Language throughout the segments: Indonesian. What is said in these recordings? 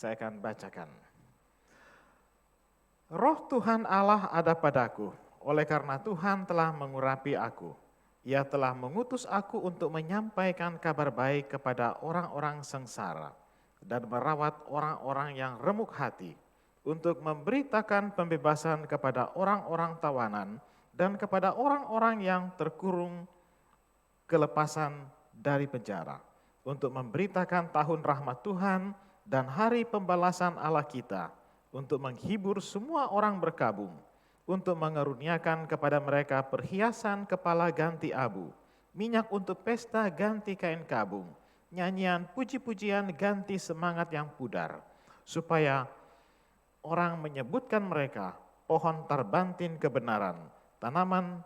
Saya akan bacakan. Roh Tuhan Allah ada padaku, oleh karena Tuhan telah mengurapi aku. Ia telah mengutus aku untuk menyampaikan kabar baik kepada orang-orang sengsara dan merawat orang-orang yang remuk hati, untuk memberitakan pembebasan kepada orang-orang tawanan dan kepada orang-orang yang terkurung kelepasan dari penjara, untuk memberitakan tahun rahmat Tuhan dan hari pembalasan Allah kita, untuk menghibur semua orang berkabung, untuk mengaruniakan kepada mereka perhiasan kepala ganti abu, minyak untuk pesta ganti kain kabung, nyanyian puji-pujian ganti semangat yang pudar, supaya orang menyebutkan mereka pohon terbantin kebenaran, tanaman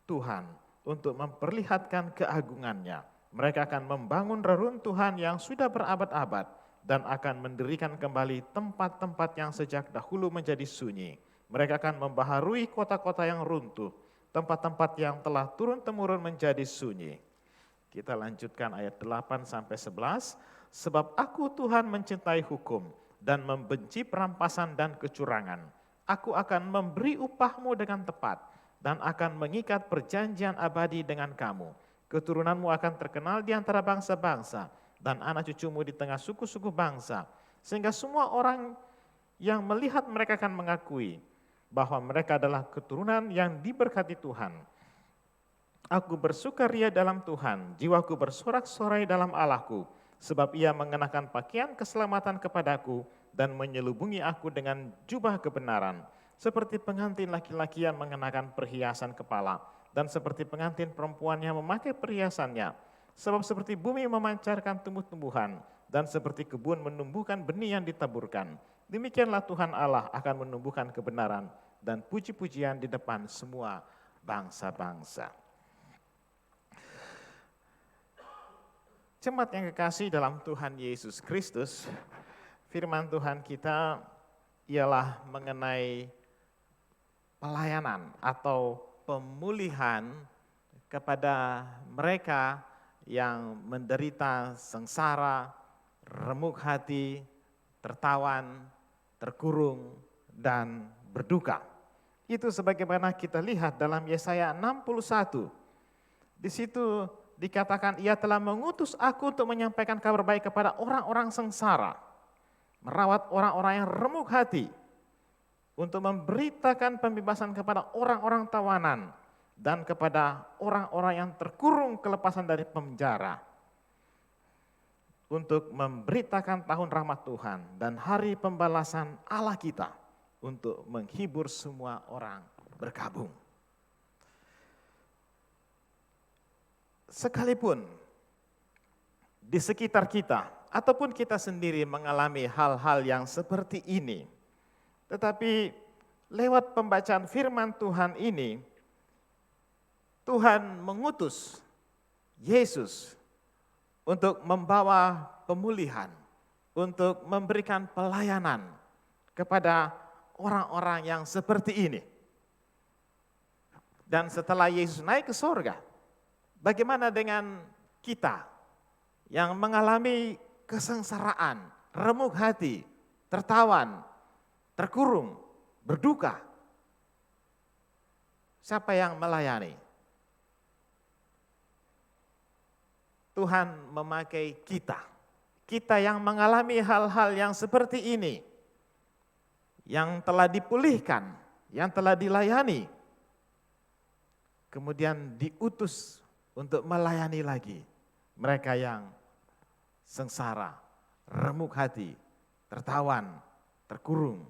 Tuhan, untuk memperlihatkan keagungannya. Mereka akan membangun reruntuhan yang sudah berabad-abad dan akan mendirikan kembali tempat-tempat yang sejak dahulu menjadi sunyi. Mereka akan membaharui kota-kota yang runtuh, tempat-tempat yang telah turun-temurun menjadi sunyi. Kita lanjutkan ayat 8 sampai 11. Sebab aku Tuhan mencintai hukum dan membenci perampasan dan kecurangan. Aku akan memberi upahmu dengan tepat dan akan mengikat perjanjian abadi dengan kamu. Keturunanmu akan terkenal di antara bangsa-bangsa dan anak cucumu di tengah suku-suku bangsa. Sehingga semua orang yang melihat mereka akan mengakui bahwa mereka adalah keturunan yang diberkati Tuhan. Aku bersukaria dalam Tuhan, jiwaku bersorak-sorai dalam Allahku, sebab ia mengenakan pakaian keselamatan kepadaku dan menyelubungi aku dengan jubah kebenaran, seperti pengantin laki-laki yang mengenakan perhiasan kepala, dan seperti pengantin perempuan yang memakai perhiasannya. Sebab seperti bumi memancarkan tumbuh-tumbuhan, dan seperti kebun menumbuhkan benih yang ditaburkan, demikianlah Tuhan Allah akan menumbuhkan kebenaran dan puji-pujian di depan semua bangsa-bangsa. Jemaat yang kekasih dalam Tuhan Yesus Kristus, firman Tuhan kita ialah mengenai pelayanan atau pemulihan kepada mereka yang menderita sengsara, remuk hati, tertawan, terkurung, dan berduka. Itu sebagaimana kita lihat dalam Yesaya 61. Di situ dikatakan ia telah mengutus aku untuk menyampaikan kabar baik kepada orang-orang sengsara, merawat orang-orang yang remuk hati, untuk memberitakan pembebasan kepada orang-orang tawanan, dan kepada orang-orang yang terkurung kelepasan dari penjara, untuk memberitakan tahun rahmat Tuhan dan hari pembalasan Allah kita, untuk menghibur semua orang berkabung. Sekalipun di sekitar kita ataupun kita sendiri mengalami hal-hal yang seperti ini, tetapi lewat pembacaan firman Tuhan ini, Tuhan mengutus Yesus untuk membawa pemulihan, untuk memberikan pelayanan kepada orang-orang yang seperti ini. Dan setelah Yesus naik ke surga, bagaimana dengan kita yang mengalami kesengsaraan, remuk hati, tertawan, terkurung, berduka? Siapa yang melayani? Tuhan memakai kita yang mengalami hal-hal yang seperti ini, yang telah dipulihkan, yang telah dilayani, kemudian diutus untuk melayani lagi mereka yang sengsara, remuk hati, tertawan, terkurung,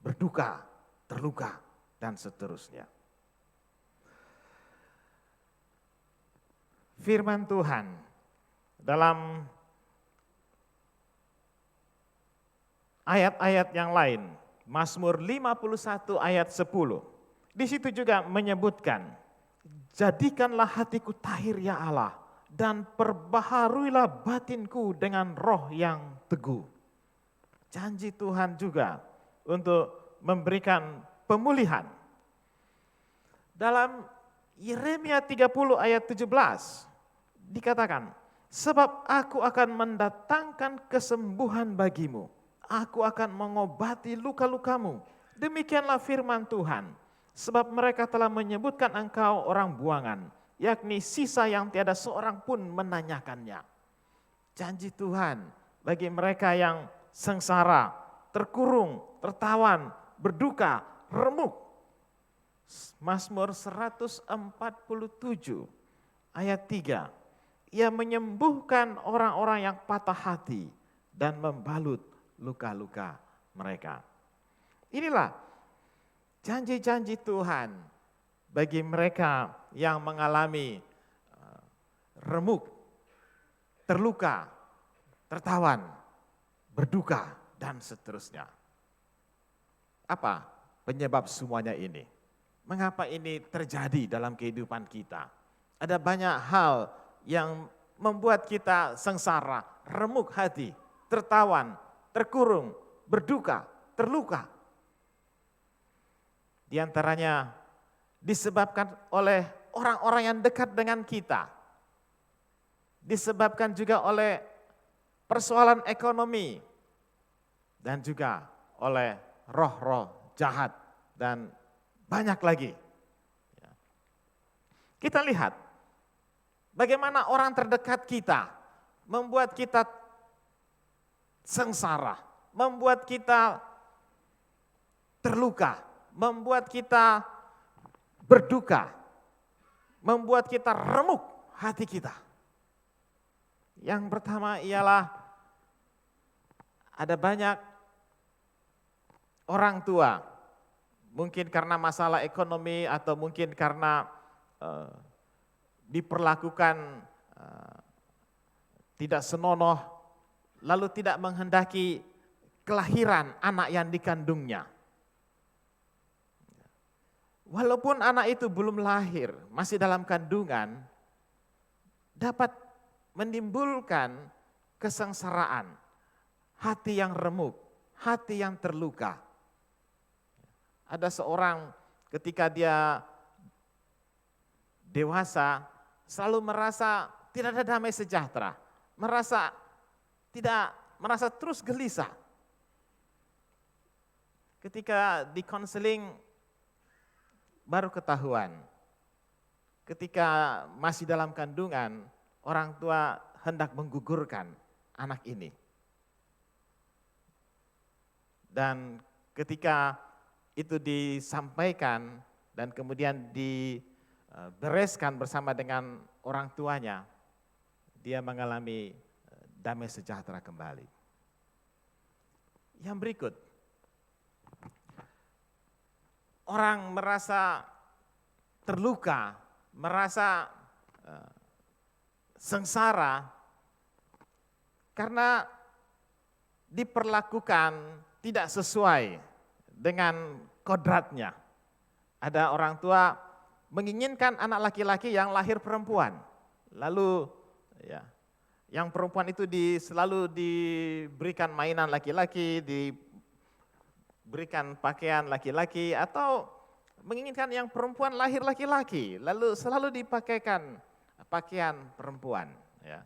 berduka, terluka, dan seterusnya. Firman Tuhan dalam ayat-ayat yang lain, Mazmur 51 ayat 10, di situ juga menyebutkan, jadikanlah hatiku tahir ya Allah, dan perbaharuilah batinku dengan roh yang teguh. Janji Tuhan juga untuk memberikan pemulihan. Dalam Yeremia 30 ayat 17, dikatakan, sebab aku akan mendatangkan kesembuhan bagimu. aku akan mengobati luka-lukamu. Demikianlah firman Tuhan. Sebab mereka telah menyebutkan engkau orang buangan, yakni sisa yang tiada seorang pun menanyakannya. Janji Tuhan bagi mereka yang sengsara, terkurung, tertawan, berduka, remuk. Mazmur 147 ayat 3. Ia menyembuhkan orang-orang yang patah hati dan membalut luka-luka mereka. Inilah janji-janji Tuhan bagi mereka yang mengalami remuk, terluka, tertawan, berduka, dan seterusnya. Apa penyebab semuanya ini? Mengapa ini terjadi dalam kehidupan kita? Ada banyak hal yang membuat kita sengsara, remuk hati, tertawan, terkurung, berduka, terluka. Di antaranya disebabkan oleh orang-orang yang dekat dengan kita. Disebabkan juga oleh persoalan ekonomi. Dan juga oleh roh-roh jahat dan banyak lagi. Kita lihat bagaimana orang terdekat kita membuat kita sengsara, membuat kita terluka, membuat kita berduka, membuat kita remuk hati kita. Yang pertama ialah ada banyak orang tua, mungkin karena masalah ekonomi atau mungkin karena diperlakukan tidak senonoh, lalu tidak menghendaki kelahiran anak yang dikandungnya. Walaupun anak itu belum lahir, masih dalam kandungan, dapat menimbulkan kesengsaraan, hati yang remuk, hati yang terluka. Ada seorang ketika dia dewasa, selalu merasa tidak ada damai sejahtera, merasa terus gelisah. Ketika di konseling baru ketahuan, ketika masih dalam kandungan, orang tua hendak menggugurkan anak ini. Dan ketika itu disampaikan dan kemudian dibereskan bersama dengan orang tuanya, dia mengalami damai sejahtera kembali. Yang berikut, orang merasa terluka, merasa sengsara karena diperlakukan tidak sesuai dengan kodratnya. Ada orang tua menginginkan anak laki-laki yang lahir perempuan. Lalu yang perempuan itu selalu diberikan mainan laki-laki, diberikan pakaian laki-laki, atau menginginkan yang perempuan lahir laki-laki, lalu selalu dipakaikan pakaian perempuan. Ya.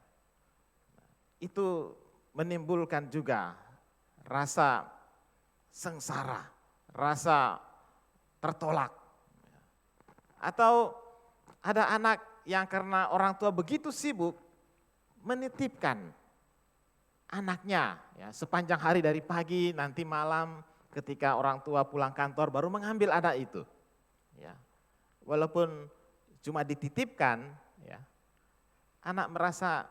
Itu menimbulkan juga rasa sengsara, rasa tertolak. Atau ada anak yang karena orang tua begitu sibuk menitipkan anaknya ya, sepanjang hari dari pagi nanti malam ketika orang tua pulang kantor baru mengambil anak itu. Ya. Walaupun cuma dititipkan, ya, anak merasa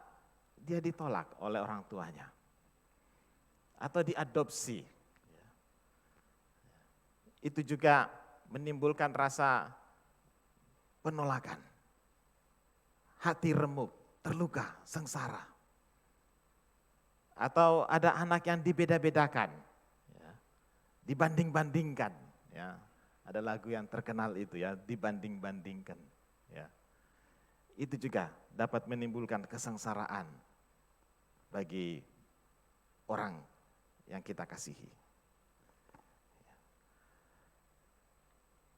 dia ditolak oleh orang tuanya atau diadopsi. Itu juga menimbulkan rasa penolakan, hati remuk, terluka, sengsara. Atau ada anak yang dibeda-bedakan, ya, dibanding-bandingkan. Ya. Ada lagu yang terkenal itu ya, dibanding-bandingkan. Ya. Itu juga dapat menimbulkan kesengsaraan bagi orang yang kita kasihi.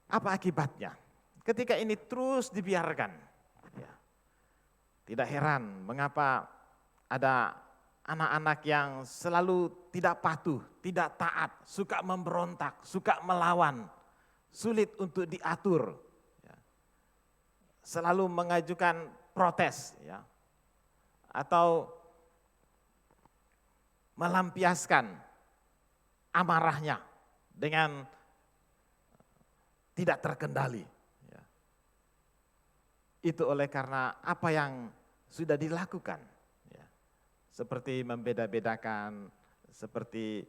Apa akibatnya? Ketika ini terus dibiarkan, ya, tidak heran mengapa ada anak-anak yang selalu tidak patuh, tidak taat, suka memberontak, suka melawan, sulit untuk diatur, ya. Selalu mengajukan protes, ya, atau melampiaskan amarahnya dengan tidak terkendali. Ya. Itu oleh karena apa yang sudah dilakukan. Ya. Seperti membeda-bedakan, seperti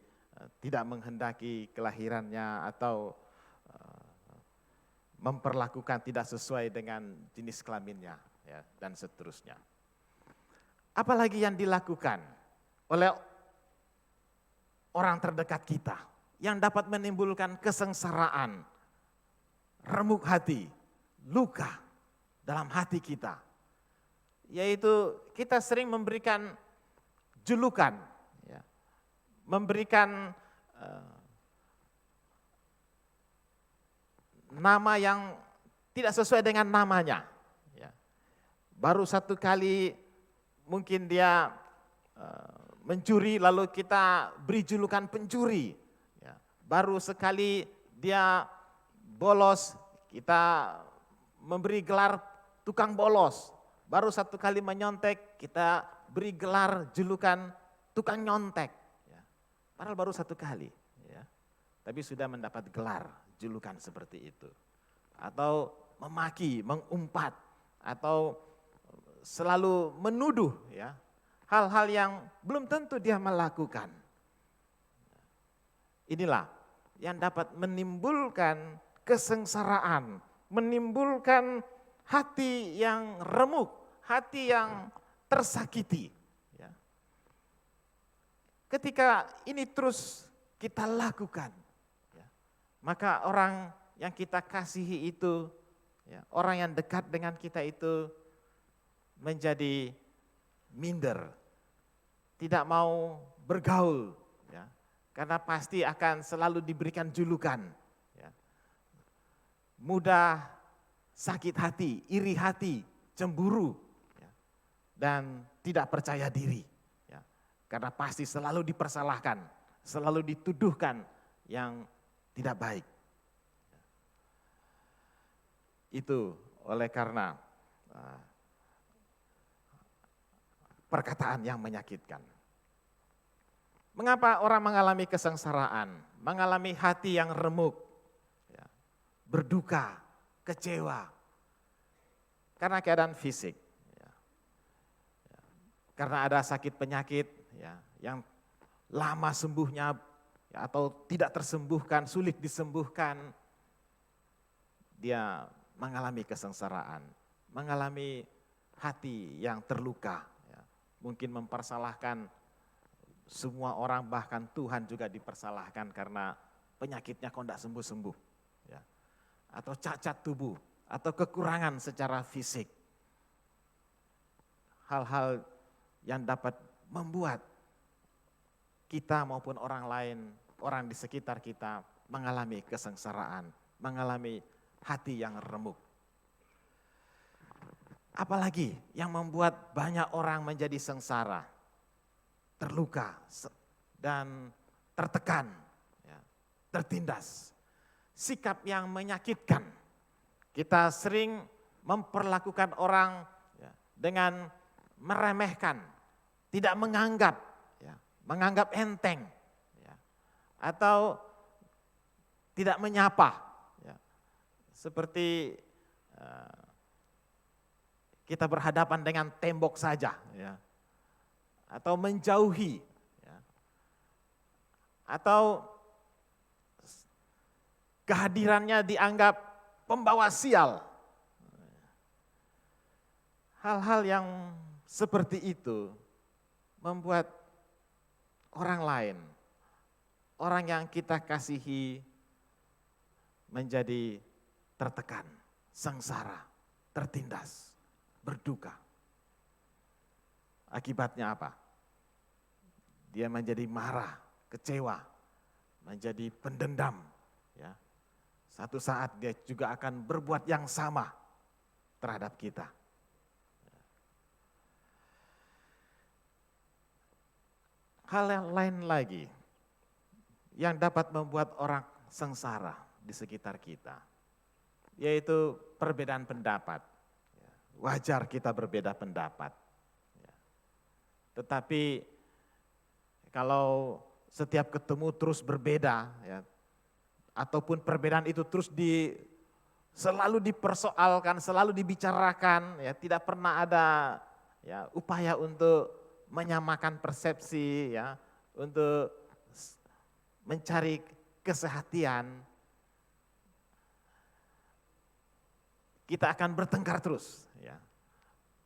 tidak menghendaki kelahirannya atau memperlakukan tidak sesuai dengan jenis kelaminnya, ya, dan seterusnya. Apalagi yang dilakukan oleh orang terdekat kita yang dapat menimbulkan kesengsaraan, remuk hati, luka dalam hati kita. Yaitu kita sering memberikan julukan, ya, memberikan nama yang tidak sesuai dengan namanya. Ya. Baru satu kali mungkin dia mencuri lalu kita beri julukan pencuri. Ya. Baru sekali dia bolos kita memberi gelar tukang bolos. Baru satu kali menyontek kita beri gelar julukan tukang nyontek. Ya. Padahal baru satu kali. Ya. Tapi sudah mendapat gelar julukan seperti itu. Atau memaki, mengumpat, atau selalu menuduh, ya, hal-hal yang belum tentu dia melakukan. Inilah yang dapat menimbulkan kesengsaraan, menimbulkan hati yang remuk, hati yang tersakiti. Ya. Ketika ini terus kita lakukan, maka orang yang kita kasihi itu, ya, orang yang dekat dengan kita itu menjadi minder, tidak mau bergaul, ya, karena pasti akan selalu diberikan julukan. Ya. Mudah sakit hati, iri hati, cemburu, ya, dan tidak percaya diri. Ya. Karena pasti selalu dipersalahkan, selalu dituduhkan yang tidak baik. Itu oleh karena perkataan yang menyakitkan. Mengapa orang mengalami kesengsaraan, mengalami hati yang remuk, ya, berduka, kecewa? Karena keadaan fisik, ya. Ya. Karena ada sakit penyakit, ya, yang lama sembuhnya, ya, atau tidak tersembuhkan, sulit disembuhkan, dia mengalami kesengsaraan, mengalami hati yang terluka, ya. Mungkin mempersalahkan semua orang, bahkan Tuhan juga dipersalahkan karena penyakitnya kok tidak sembuh-sembuh, ya. Atau cacat tubuh, atau kekurangan secara fisik. Hal-hal yang dapat membuat kita maupun orang lain, orang di sekitar kita mengalami kesengsaraan, mengalami hati yang remuk. Apalagi yang membuat banyak orang menjadi sengsara, terluka dan tertekan, ya, tertindas. Sikap yang menyakitkan. Kita sering memperlakukan orang, ya, dengan meremehkan, tidak menganggap, ya, menganggap enteng, ya, atau tidak menyapa, ya. Seperti kita berhadapan dengan tembok saja, ya, atau menjauhi, ya, atau kehadirannya dianggap pembawa sial. Hal-hal yang seperti itu membuat orang lain, orang yang kita kasihi menjadi tertekan, sengsara, tertindas, berduka. Akibatnya apa? Dia menjadi marah, kecewa, menjadi pendendam. Ya. Satu saat dia juga akan berbuat yang sama terhadap kita. Hal yang lain lagi yang dapat membuat orang sengsara di sekitar kita, yaitu perbedaan pendapat. Wajar kita berbeda pendapat. Tetapi kalau setiap ketemu terus berbeda, ya, ataupun perbedaan itu terus selalu dipersoalkan, selalu dibicarakan, ya, tidak pernah ada ya upaya untuk menyamakan persepsi, ya, untuk mencari kesehatian, kita akan bertengkar terus, ya.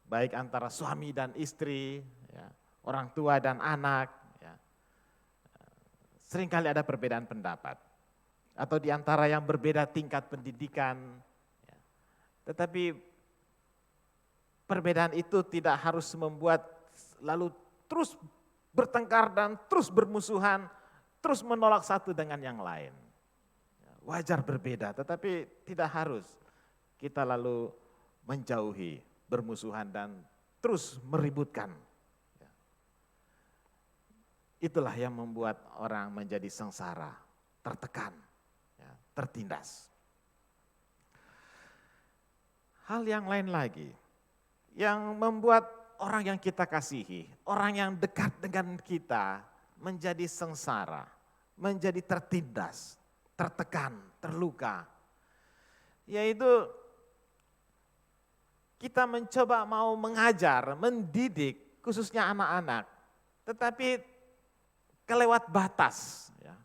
Baik antara suami dan istri, ya, orang tua dan anak, ya. Seringkali ada perbedaan pendapat. Atau di antara yang berbeda tingkat pendidikan. Ya. Tetapi perbedaan itu tidak harus membuat lalu terus bertengkar dan terus bermusuhan, terus menolak satu dengan yang lain. Wajar berbeda, tetapi tidak harus kita lalu menjauhi, bermusuhan dan terus meributkan. Itulah yang membuat orang menjadi sengsara, tertekan, ya, tertindas. Hal yang lain lagi, yang membuat orang yang kita kasihi, orang yang dekat dengan kita menjadi sengsara, menjadi tertindas, tertekan, terluka, yaitu kita mencoba mau mengajar, mendidik, khususnya anak-anak, tetapi kelewat batas, ya,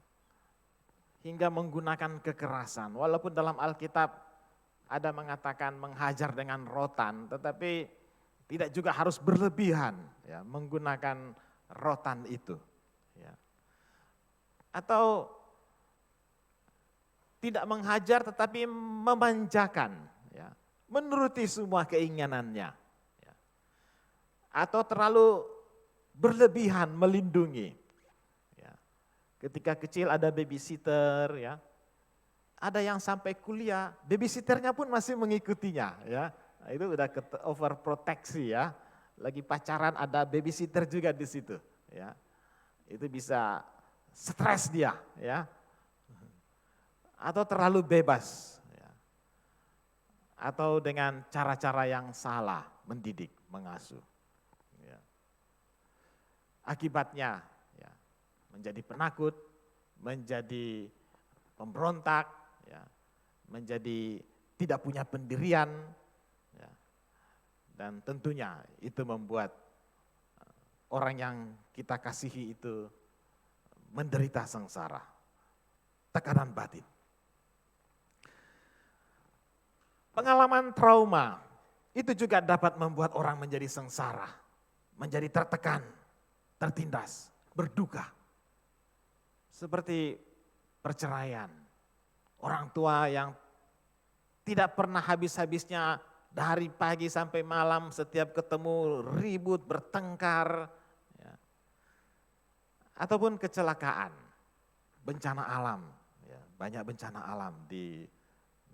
hingga menggunakan kekerasan. Walaupun dalam Alkitab ada mengatakan menghajar dengan rotan, tetapi tidak juga harus berlebihan, ya, menggunakan rotan itu. Ya. Atau tidak menghajar tetapi memanjakan, ya, menuruti semua keinginannya. Ya. Atau terlalu berlebihan melindungi. Ya. Ketika kecil ada babysitter, ya. Ada yang sampai kuliah, babysitternya pun masih mengikutinya, ya. Nah, itu udah overproteksi, ya. Lagi pacaran ada babysitter juga di situ, ya. Itu bisa stres dia, ya. Atau terlalu bebas, ya. Atau dengan cara-cara yang salah mendidik, mengasuh. Ya. Akibatnya, ya, menjadi penakut, menjadi pemberontak, ya, menjadi tidak punya pendirian, ya, dan tentunya itu membuat orang yang kita kasihi itu menderita sengsara, tekanan batin. Pengalaman trauma itu juga dapat membuat orang menjadi sengsara, menjadi tertekan, tertindas, berduka. Seperti perceraian, orang tua yang tidak pernah habis-habisnya dari pagi sampai malam setiap ketemu ribut, bertengkar, ya. Ataupun kecelakaan, bencana alam, ya, banyak bencana alam di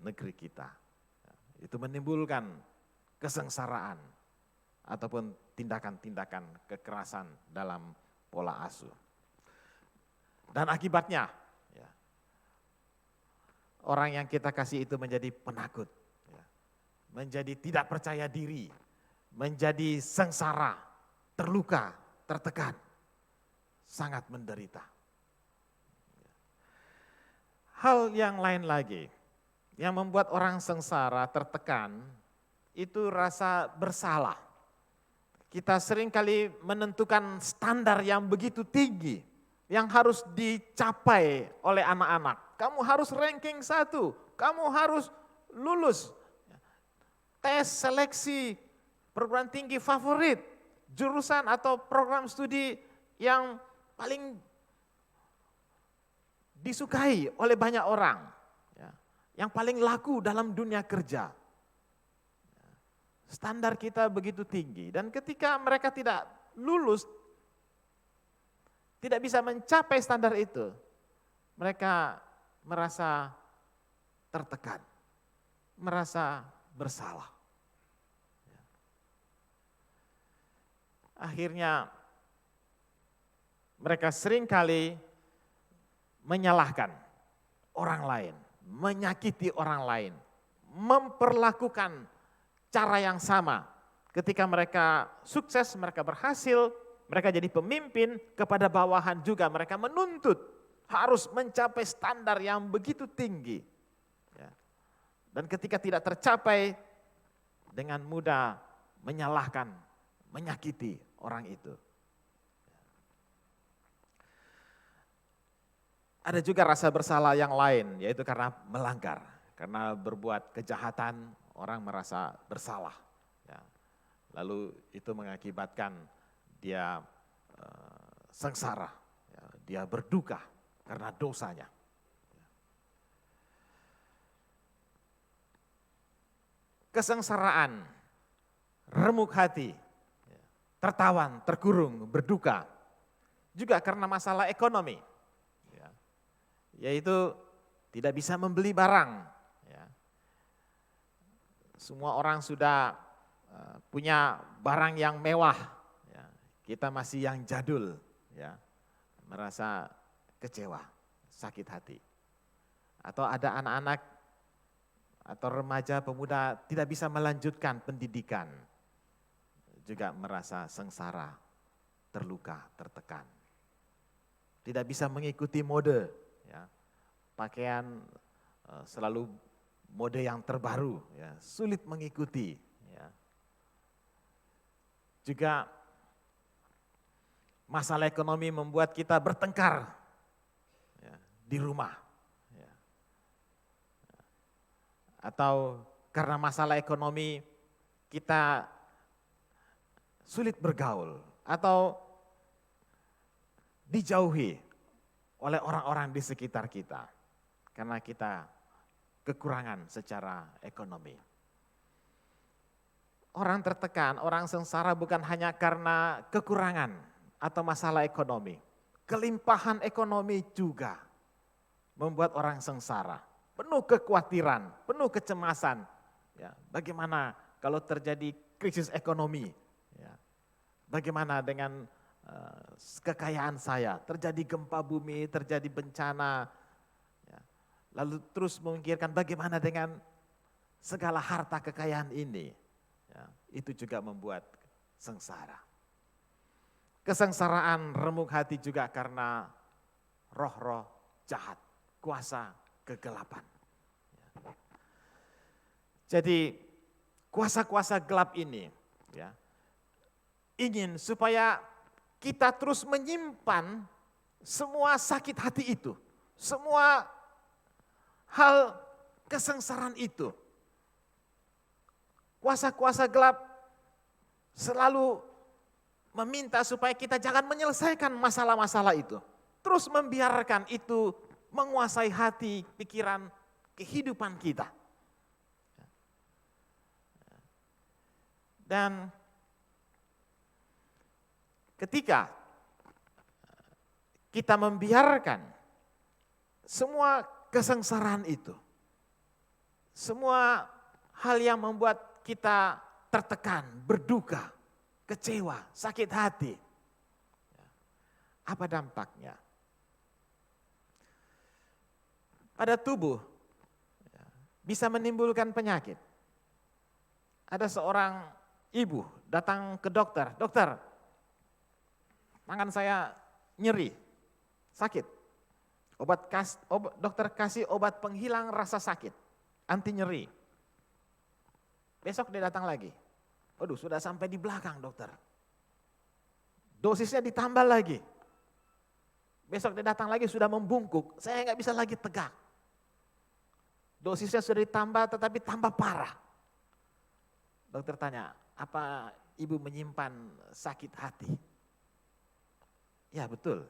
negeri kita. Ya, itu menimbulkan kesengsaraan ataupun tindakan-tindakan kekerasan dalam pola asuh. Dan akibatnya, ya, orang yang kita kasih itu menjadi penakut, ya, menjadi tidak percaya diri, menjadi sengsara, terluka, tertekan, sangat menderita. Hal yang lain lagi yang membuat orang sengsara, tertekan, itu rasa bersalah. Kita seringkali menentukan standar yang begitu tinggi, yang harus dicapai oleh anak-anak. Kamu harus ranking 1, kamu harus lulus tes seleksi perguruan tinggi favorit, jurusan atau program studi yang paling disukai oleh banyak orang, ya, yang paling laku dalam dunia kerja. Standar kita begitu tinggi dan ketika mereka tidak lulus, tidak bisa mencapai standar itu, mereka merasa tertekan, merasa bersalah. Akhirnya mereka seringkali menyalahkan orang lain, menyakiti orang lain, memperlakukan cara yang sama. Ketika mereka sukses, mereka berhasil, mereka jadi pemimpin, kepada bawahan juga mereka menuntut harus mencapai standar yang begitu tinggi. Ya. Dan ketika tidak tercapai, dengan mudah menyalahkan, menyakiti orang itu. Ada juga rasa bersalah yang lain, yaitu karena melanggar, karena berbuat kejahatan, orang merasa bersalah. Ya. Lalu itu mengakibatkan dia sengsara, ya, dia berduka karena dosanya. Kesengsaraan, remuk hati, tertawan, terkurung, berduka, juga karena masalah ekonomi, ya, yaitu tidak bisa membeli barang. Ya. Semua orang sudah punya barang yang mewah, ya. Kita masih yang jadul, ya. Merasa kecewa, sakit hati. Atau ada anak-anak atau remaja pemuda tidak bisa melanjutkan pendidikan, juga merasa sengsara, terluka, tertekan. Tidak bisa mengikuti mode, ya. Pakaian selalu mode yang terbaru, ya. Sulit mengikuti. Ya. Juga masalah ekonomi membuat kita bertengkar, ya, di rumah. Atau karena masalah ekonomi kita sulit bergaul atau dijauhi oleh orang-orang di sekitar kita karena kita kekurangan secara ekonomi. Orang tertekan, orang sengsara bukan hanya karena kekurangan atau masalah ekonomi. Kelimpahan ekonomi juga membuat orang sengsara. Penuh kekhawatiran, penuh kecemasan. Ya, bagaimana kalau terjadi krisis ekonomi? Ya, bagaimana dengan kekayaan saya? Terjadi gempa bumi, terjadi bencana. Ya, lalu terus memikirkan bagaimana dengan segala harta kekayaan ini. Ya, itu juga membuat sengsara. Kesengsaraan remuk hati juga karena roh-roh jahat, kuasa kegelapan. Jadi kuasa-kuasa gelap ini, ya, ingin supaya kita terus menyimpan semua sakit hati itu, semua hal kesengsaraan itu. Kuasa-kuasa gelap selalu meminta supaya kita jangan menyelesaikan masalah-masalah itu. Terus membiarkan itu menguasai hati, pikiran, kehidupan kita. Dan ketika kita membiarkan semua kesengsaraan itu, semua hal yang membuat kita tertekan, berduka, kecewa, sakit hati, apa dampaknya? Pada tubuh bisa menimbulkan penyakit. Ada seorang ibu datang ke dokter, dokter, tangan saya nyeri, sakit. Dokter kasih obat penghilang rasa sakit, anti nyeri. Besok dia datang lagi, waduh sudah sampai di belakang dokter. Dosisnya ditambah lagi. Besok dia datang lagi sudah membungkuk, saya nggak bisa lagi tegak. Dosisnya sudah ditambah tetapi tambah parah. Dokter tanya, apa ibu menyimpan sakit hati? Ya betul.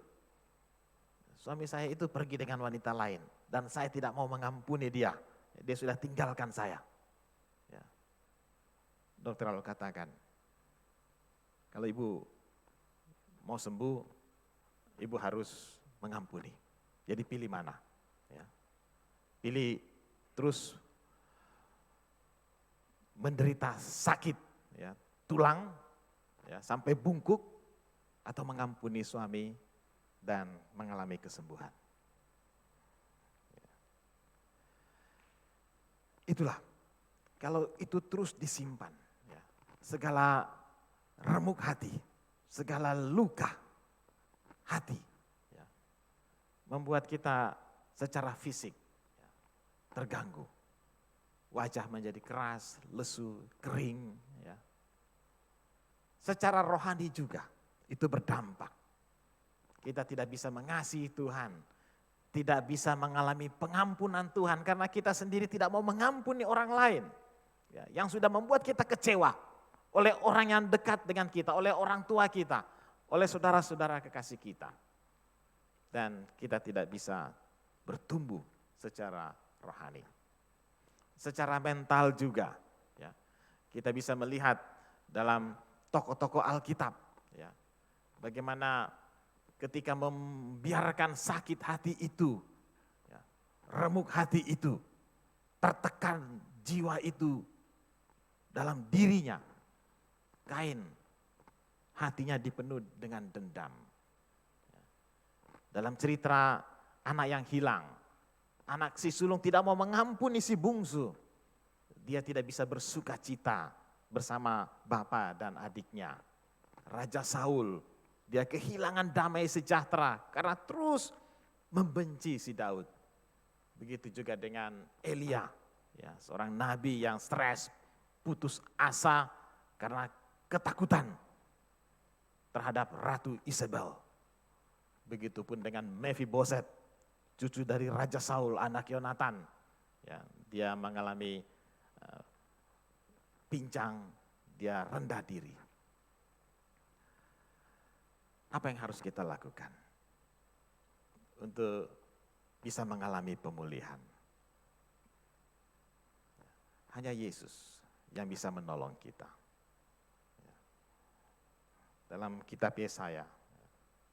Suami saya itu pergi dengan wanita lain dan saya tidak mau mengampuni dia. Dia sudah tinggalkan saya. Ya. Dokter lalu katakan, kalau ibu mau sembuh, ibu harus mengampuni. Jadi pilih mana? Ya. Pilih terus menderita sakit, tulang, sampai bungkuk, atau mengampuni suami dan mengalami kesembuhan. Itulah, kalau itu terus disimpan, ya, segala remuk hati, segala luka hati, ya, membuat kita secara fisik, ya, terganggu. Wajah menjadi keras, lesu, kering. Ya. Secara rohani juga itu berdampak. Kita tidak bisa mengasihi Tuhan, tidak bisa mengalami pengampunan Tuhan karena kita sendiri tidak mau mengampuni orang lain. Ya, yang sudah membuat kita kecewa oleh orang yang dekat dengan kita, oleh orang tua kita, oleh saudara-saudara kekasih kita. Dan kita tidak bisa bertumbuh secara rohani. Secara mental juga, ya, kita bisa melihat dalam tokoh-tokoh Alkitab, ya, bagaimana ketika membiarkan sakit hati itu, ya, remuk hati itu, tertekan jiwa itu dalam dirinya, Kain hatinya dipenuhi dengan dendam. Dalam cerita anak yang hilang, anak si sulung tidak mau mengampuni si bungsu. Dia tidak bisa bersuka cita bersama bapak dan adiknya. Raja Saul, dia kehilangan damai sejahtera karena terus membenci si Daud. Begitu juga dengan Elia, ya, seorang nabi yang stres, putus asa karena ketakutan terhadap Ratu Isabel. Begitupun dengan Mephiboset, cucu dari Raja Saul, anak Yonatan. Ya, dia mengalami pincang, dia rendah diri. Apa yang harus kita lakukan untuk bisa mengalami pemulihan? Hanya Yesus yang bisa menolong kita. Dalam kitab Yesaya,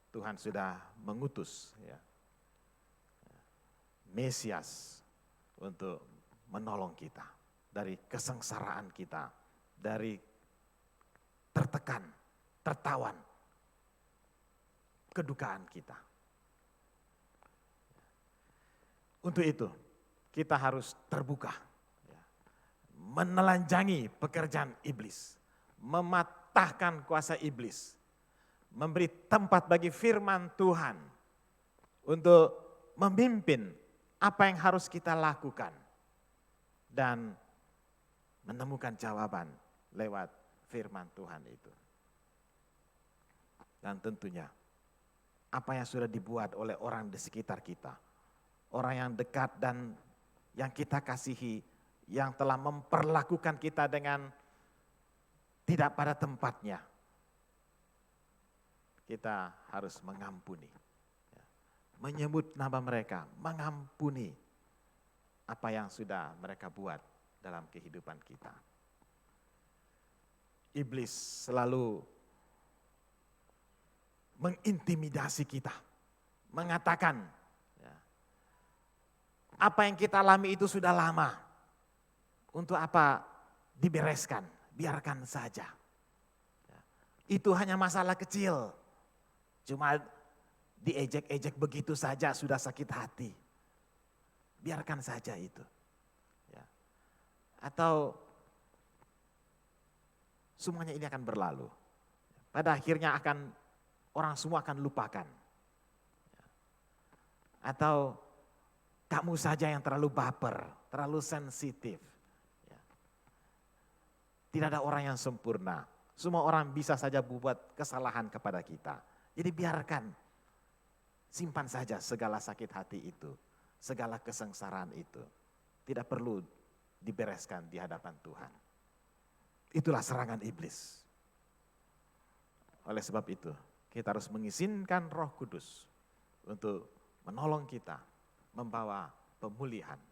Tuhan sudah mengutus, ya, Mesias untuk menolong kita dari kesengsaraan kita, dari tertekan, tertawan, kedukaan kita. Untuk itu kita harus terbuka, ya, menelanjangi pekerjaan iblis, mematahkan kuasa iblis, memberi tempat bagi firman Tuhan untuk memimpin apa yang harus kita lakukan dan menemukan jawaban lewat firman Tuhan itu. Dan tentunya apa yang sudah dibuat oleh orang di sekitar kita, orang yang dekat dan yang kita kasihi, yang telah memperlakukan kita dengan tidak pada tempatnya, kita harus mengampuni, menyebut nama mereka, mengampuni apa yang sudah mereka buat dalam kehidupan kita. Iblis selalu mengintimidasi kita, mengatakan, ya, apa yang kita alami itu sudah lama, untuk apa dibereskan, biarkan saja. Itu hanya masalah kecil, cuma diejek-ejek begitu saja sudah sakit hati. Biarkan saja itu. Ya. Atau semuanya ini akan berlalu. Pada akhirnya orang semua akan lupakan. Atau kamu saja yang terlalu baper, terlalu sensitif. Tidak ada orang yang sempurna. Semua orang bisa saja membuat kesalahan kepada kita. Jadi biarkan, simpan saja segala sakit hati itu, segala kesengsaraan itu. Tidak perlu dibereskan di hadapan Tuhan. Itulah serangan iblis. Oleh sebab itu, kita harus mengizinkan Roh Kudus untuk menolong kita, membawa pemulihan.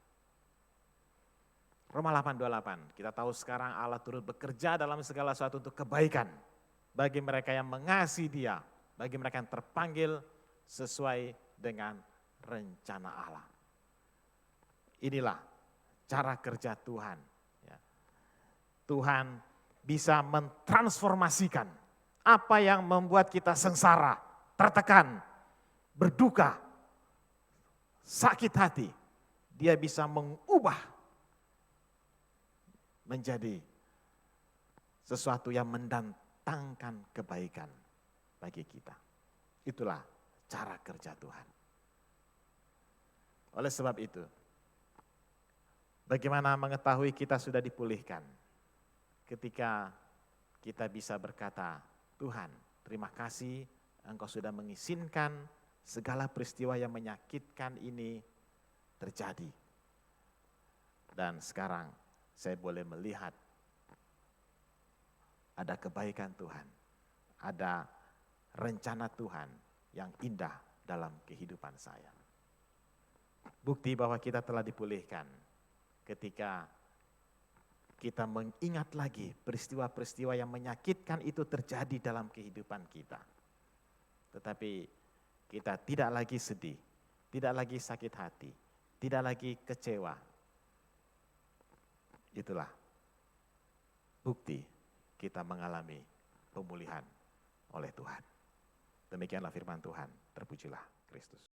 Roma 8:28, kita tahu sekarang Allah turut bekerja dalam segala sesuatu untuk kebaikan bagi mereka yang mengasihi Dia, bagi mereka yang terpanggil sesuai dengan rencana Allah. Inilah cara kerja Tuhan. Tuhan bisa mentransformasikan apa yang membuat kita sengsara, tertekan, berduka, sakit hati, dia bisa mengubah menjadi sesuatu yang mendatangkan kebaikan bagi kita. Itulah cara kerja Tuhan. Oleh sebab itu, bagaimana mengetahui kita sudah dipulihkan? Ketika kita bisa berkata, Tuhan, terima kasih Engkau sudah mengizinkan segala peristiwa yang menyakitkan ini terjadi. Dan sekarang saya boleh melihat ada kebaikan Tuhan, ada rencana Tuhan yang indah dalam kehidupan saya. Bukti bahwa kita telah dipulihkan ketika kita mengingat lagi peristiwa-peristiwa yang menyakitkan itu terjadi dalam kehidupan kita. Tetapi kita tidak lagi sedih, tidak lagi sakit hati, tidak lagi kecewa. Itulah bukti kita mengalami pemulihan oleh Tuhan. Demikianlah firman Tuhan, terpujilah Kristus.